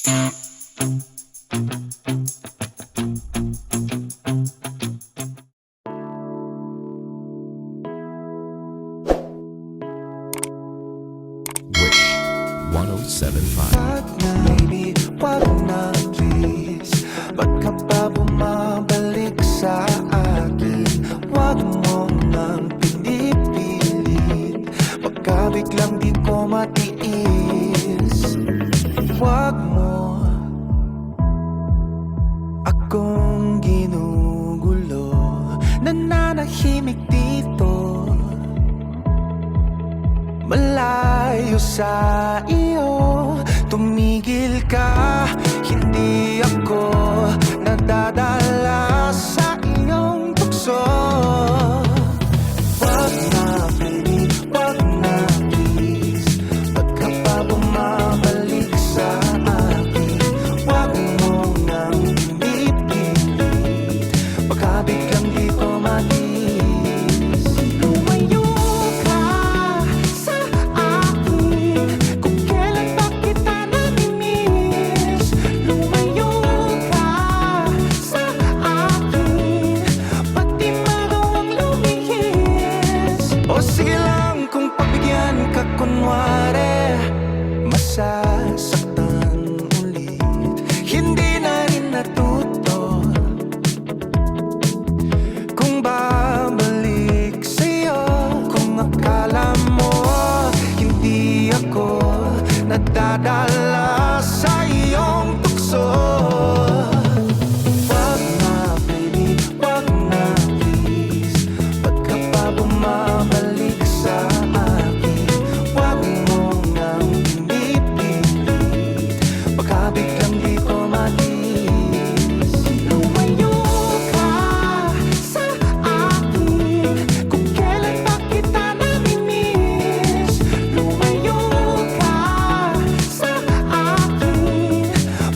Wish 1075. Wag na, baby, wag na, please. Ba't ka pa bumabalik sa akin? Wag mo nang pinipilit, baka biglang di ko matiis. Wag mo akong ginugulo, nananahimik dito, malayo sa iyo. Tumigil ka, hindi ako nadadala sa iyong tukso. Wag na, baby, wag na, please. Ba't ka pa bumabalik sa akin? Wag mo nang pinipilit, baka biglang di ko matiis. Lumayo ka sa akin, kung kailan pa kita namimiss. Lumayo ka sa akin, pati magawang lumihis. O sige lang, kung pagbigyan ka kunwari, masasaktan ulit. Hindi na rin natuto kung babalik sa'yo. Kung akala mo hindi ako nadadala sa iyong tukso. Wag na, baby, wag na, please. Ba't ka pa bumabalik sa akin? Wag mo nang pinipilit, baka biglang di ko matiis. Lumayo ka sa akin, kung kailan pa kita namimiss. Lumayo ka sa akin,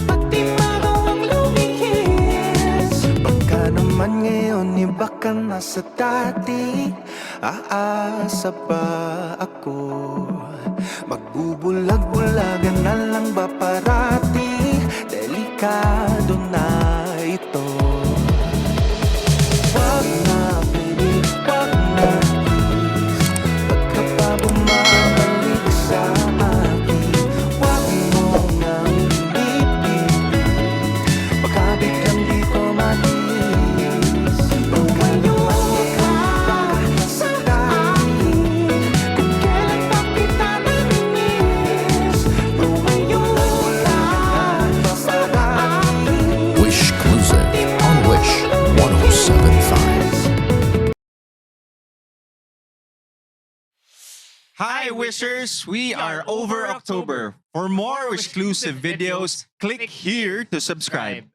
pati magawang lumihis. Baka naman ngayon iba ka na sa dati, aasa pa ako? Magbubulag-bulagan na lang ba parati? Delikado na ito. Wag na, baby, wag na, please. Ba't ka pa bumabalik sa akin? Wag mo nang pinipilit, baka biglang di ko matiis. Lumayo ka sa akin, kung kailan pa kita namimiss. Lumayo ka sa akin, Wish exclusive on Wish 1075. Hi Wishers, we are over October. For more exclusive videos, click here to subscribe.